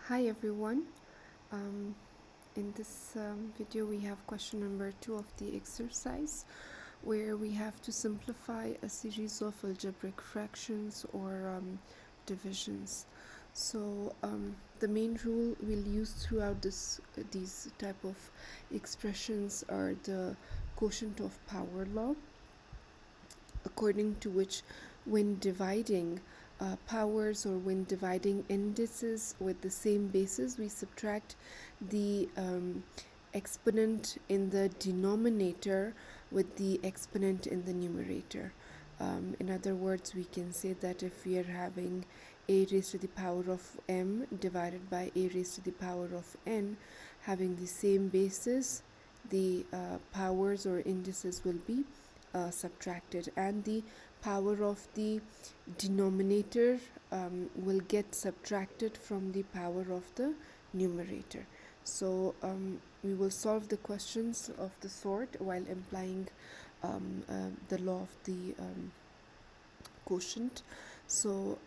Hi everyone. Um, in this video we have question number 2 of the exercise, where we have to simplify a series of algebraic fractions or divisions. So the main rule we'll use throughout these type of expressions are the quotient of power law, according to which when dividing powers or when dividing indices with the same basis, we subtract the exponent in the denominator with the exponent in the numerator. In other words, we can say that if we are having a raised to the power of m divided by a raised to the power of n having the same basis, the powers or indices will be subtracted, and the power of the denominator will get subtracted from the power of the numerator. So we will solve the questions of the sort while implying the law of the quotient. So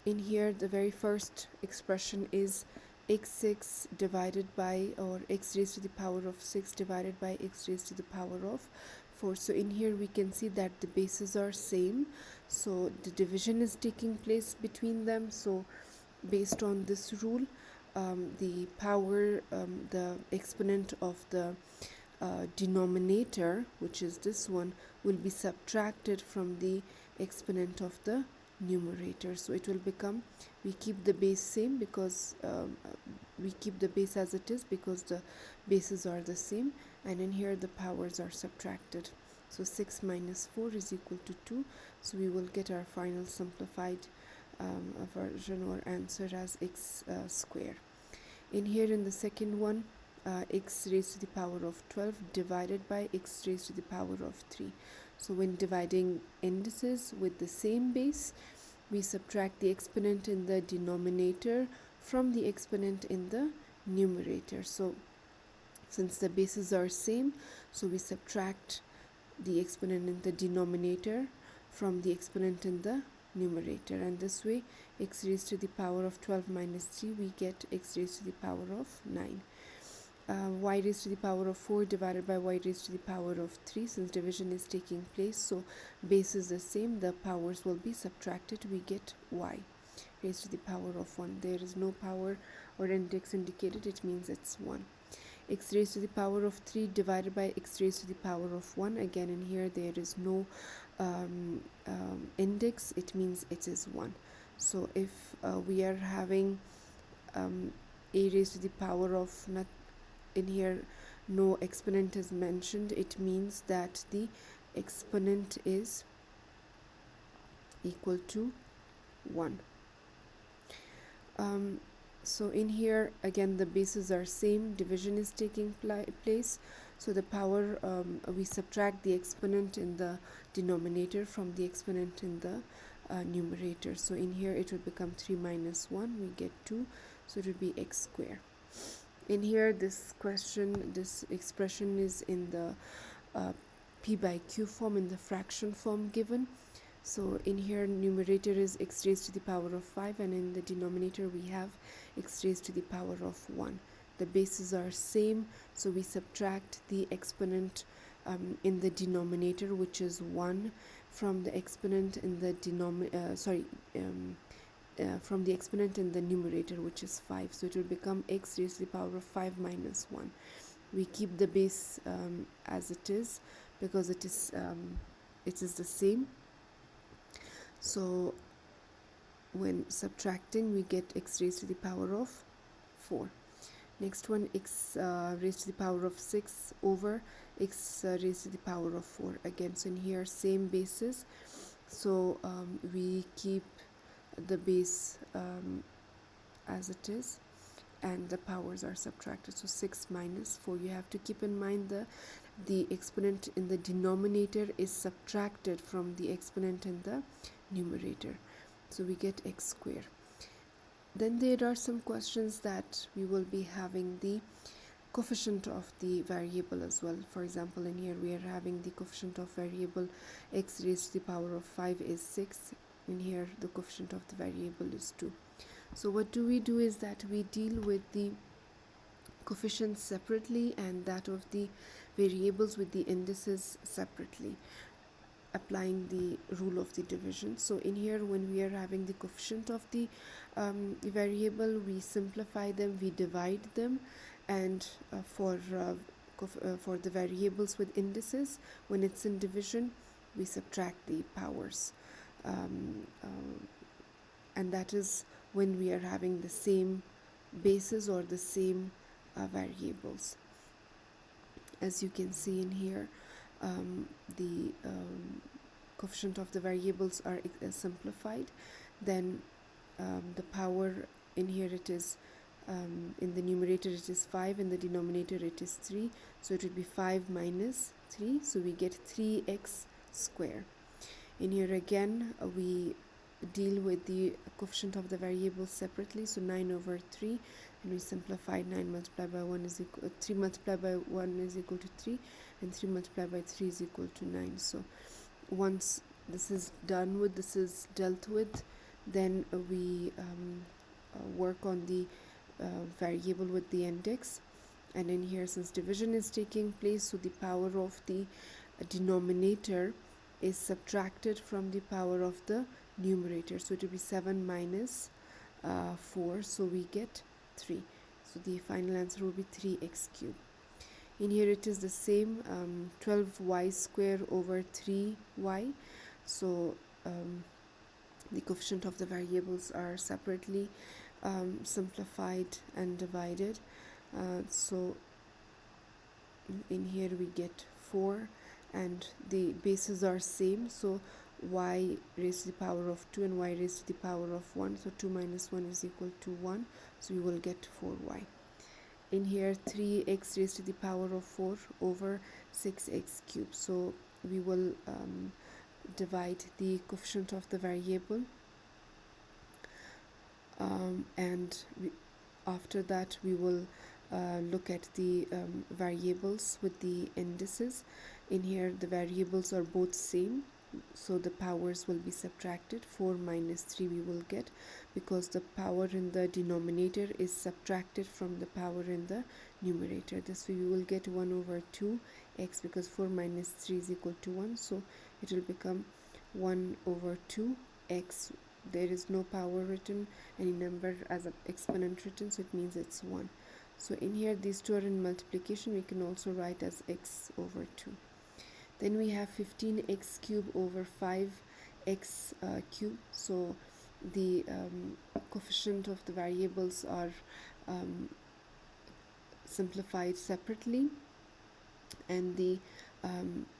in here the very first expression is x6 divided by, or x raised to the power of 6 divided by x raised to the power of 4. So in here we can see that the bases are same, so the division is taking place between them. So based on this rule, the power, the exponent of the denominator, which is this one, will be subtracted from the exponent of the numerator. So it will become, we keep the base same because we keep the base as it is because the bases are the same, and in here the powers are subtracted. So 6 minus 4 is equal to 2. So we will get our final simplified version or answer as x square. In here in the second one, x raised to the power of 12 divided by x raised to the power of 3. So when dividing indices with the same base, we subtract the exponent in the denominator from the exponent in the numerator. So since the bases are same, so we subtract the exponent in the denominator from the exponent in the numerator, and this way x raised to the power of 12 minus 3, we get x raised to the power of 9. Y raised to the power of 4 divided by y raised to the power of 3. Since division is taking place, so base is the same, the powers will be subtracted, we get y raised to the power of 1. There is no power or index indicated, it means it's 1. X raised to the power of 3 divided by x raised to the power of 1. Again, in here there is no index, it means it is 1. So if we are having a raised to the power of, not in here no exponent is mentioned, it means that the exponent is equal to 1. So in here again the bases are same, division is taking place, so the power, we subtract the exponent in the denominator from the exponent in the numerator. So in here it will become 3 minus 1, we get 2, so it will be x square. In here this expression is in the p by q form, in the fraction form given. So in here numerator is x raised to the power of 5, and in the denominator we have x raised to the power of 1. The bases are same, so we subtract the exponent in the denominator, which is 1, from the exponent in the from the exponent in the numerator, which is 5. So it will become x raised to the power of 5 minus 1. We keep the base as it is because it is the same. So when subtracting, we get x raised to the power of 4. Next one, x raised to the power of 6 over x raised to the power of 4. Again, so in here same basis, so we keep the base as it is, and the powers are subtracted. So 6 minus 4, you have to keep in mind the exponent in the denominator is subtracted from the exponent in the numerator, so we get x square. Then there are some questions that we will be having the coefficient of the variable as well. For example, in here we are having the coefficient of variable x raised to the power of 5 is 6. In here the coefficient of the variable is 2. So what do we do is that we deal with the coefficients separately and that of the variables with the indices separately, applying the rule of the division. So in here, when we are having the coefficient of the variable, we simplify them, we divide them, and for the variables with indices, when it's in division, we subtract the powers, um, and that is when we are having the same bases or the same variables. As you can see in here, the coefficient of the variables are simplified. Then the power, in here it is in the numerator it is 5, in the denominator it is 3, so it would be 5 minus 3, so we get 3x square. In here again we deal with the coefficient of the variables separately, so 9 over 3, and we simplify 9 multiplied by 1 is equal 3 multiplied by 1 is equal to 3, and 3 multiplied by 3 is equal to 9. So once this is done with, this is dealt with, then we work on the variable with the index. And in here, since division is taking place, so the power of the denominator is subtracted from the power of the numerator, so it will be 7 minus 4, so we get 3. So the final answer will be 3x cubed. In here it is the same, 12y square over 3y, so the coefficient of the variables are separately simplified and divided. So in here we get 4, and the bases are same, so y raised to the power of 2 and y raised to the power of 1, so 2 minus 1 is equal to 1, so we will get 4y. In here 3x raised to the power of 4 over 6x cubed, so we will divide the coefficient of the variable, and after that we will look at the variables with the indices. In here the variables are both same, so the powers will be subtracted. 4 minus 3 we will get, because the power in the denominator is subtracted from the power in the numerator. This way we will get 1 over 2x, because 4 minus 3 is equal to 1, so it will become 1 over 2x. There is no power written, any number as an exponent written, so it means it's 1. So in here these two are in multiplication, we can also write as x over 2. Then we have 15x cubed over 5x cubed, so the coefficient of the variables are simplified separately, and the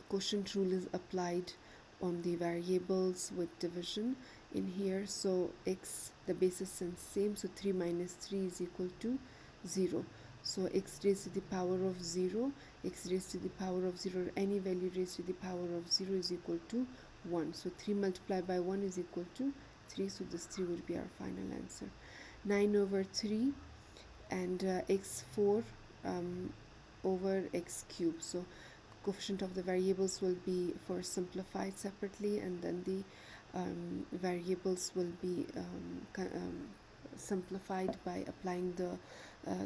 quotient rule is applied on the variables with division in here. So x, the basis is same, so 3 minus 3 is equal to 0. So x raised to the power of 0, x raised to the power of 0, any value raised to the power of 0 is equal to 1. So 3 multiplied by 1 is equal to 3, so this 3 will be our final answer. 9 over 3 and x4 over x cubed. So coefficient of the variables will be first simplified separately, and then the variables will be simplified by applying the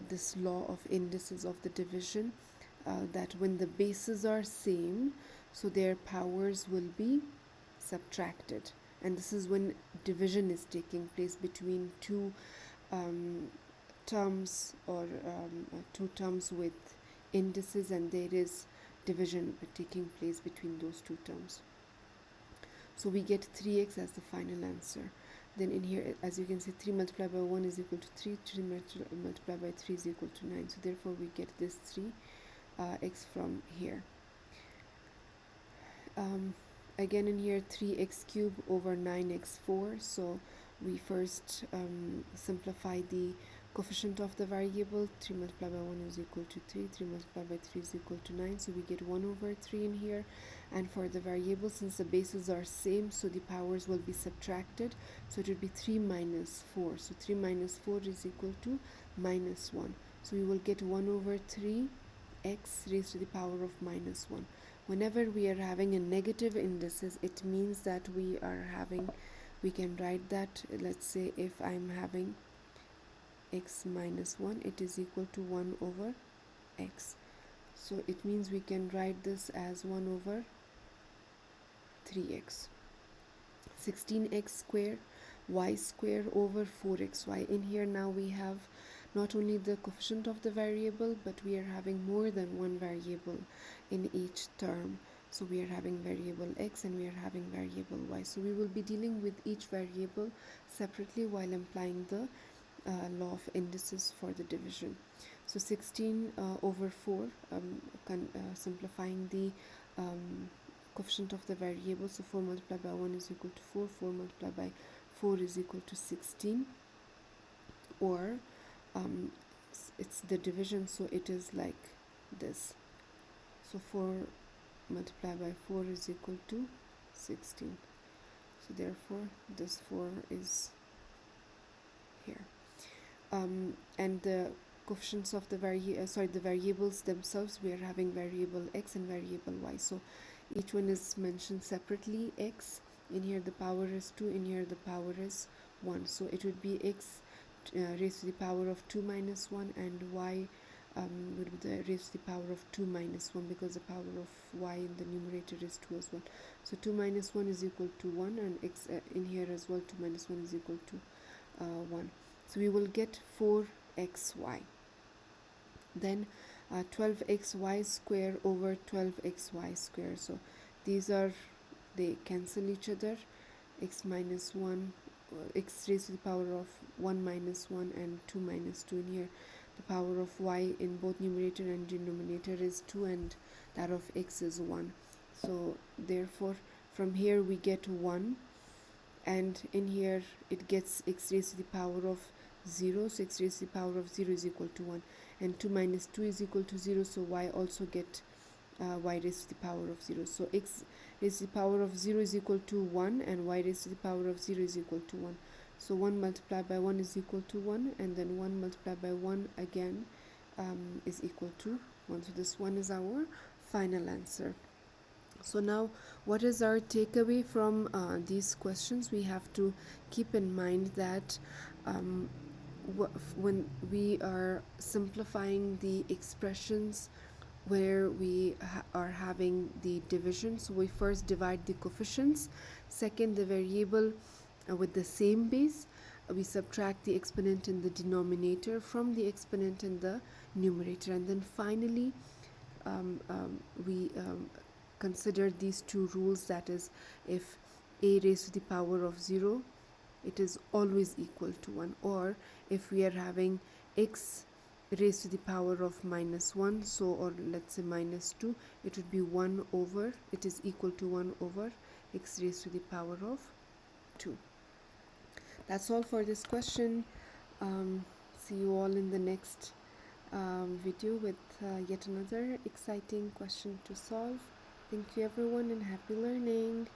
this law of indices of the division, that when the bases are same, so their powers will be subtracted, and this is when division is taking place between two terms, or two terms with indices, and there is division taking place between those two terms. So we get 3x as the final answer. Then in here, as you can see, 3 multiplied by 1 is equal to 3, 3 multiplied by 3 is equal to 9. So therefore we get this 3x from here. Again in here, 3x cubed over 9x4. So we first simplify the coefficient of the variable. 3 multiplied by 1 is equal to 3, 3 multiplied by 3 is equal to 9, so we get 1 over 3 in here. And for the variable, since the bases are same, so the powers will be subtracted, so it will be 3 minus 4, so 3 minus 4 is equal to minus 1, so we will get 1 over 3 x raised to the power of minus 1. Whenever we are having a negative indices, it means that we can write that, let's say if I'm having x minus 1, it is equal to 1 over x. So it means we can write this as 1 over 3x. 16x square y square over 4xy. In here now we have not only the coefficient of the variable, but we are having more than one variable in each term. So we are having variable x and we are having variable y. So we will be dealing with each variable separately while applying the law of indices for the division. So 16 over 4, simplifying the coefficient of the variable. So 4 multiplied by 1 is equal to 4, 4 multiplied by 4 is equal to 16, or it's the division, so it is like this. So 4 multiplied by 4 is equal to 16. So therefore this 4 is here. And the coefficients of the the variables themselves, we are having variable x and variable y. So each one is mentioned separately. X, in here the power is 2, in here the power is 1. So it would be x raised to the power of 2 minus 1, and y would be the raised to the power of 2 minus 1, because the power of y in the numerator is 2 as well. So 2 minus 1 is equal to 1, and x in here as well, 2 minus 1 is equal to 1. So we will get 4xy. Then 12xy square over 12xy square. So these are, they cancel each other. X minus 1, x raised to the power of 1 minus 1, and 2 minus 2. In here the power of y in both numerator and denominator is 2, and that of x is 1. So therefore from here we get 1, and in here it gets x raised to the power of 0. So x raised to the power of 0 is equal to 1, and 2 minus 2 is equal to 0. So y also get y raised to the power of 0. So x raised to the power of 0 is equal to 1, and y raised to the power of 0 is equal to 1. So 1 multiplied by 1 is equal to 1, and then 1 multiplied by 1 again is equal to 1. So this one is our final answer. So now, what is our takeaway from these questions? We have to keep in mind that when we are simplifying the expressions where we are having the division, so we first divide the coefficients, second the variable with the same base, we subtract the exponent in the denominator from the exponent in the numerator, and then finally we consider these two rules, that is, if a raised to the power of 0, it is always equal to 1, or if we are having x raised to the power of minus 1, so, or let's say minus 2, it would be 1 over, it is equal to 1 over x raised to the power of 2. That's all for this question. See you all in the next video with yet another exciting question to solve. Thank you everyone, and happy learning.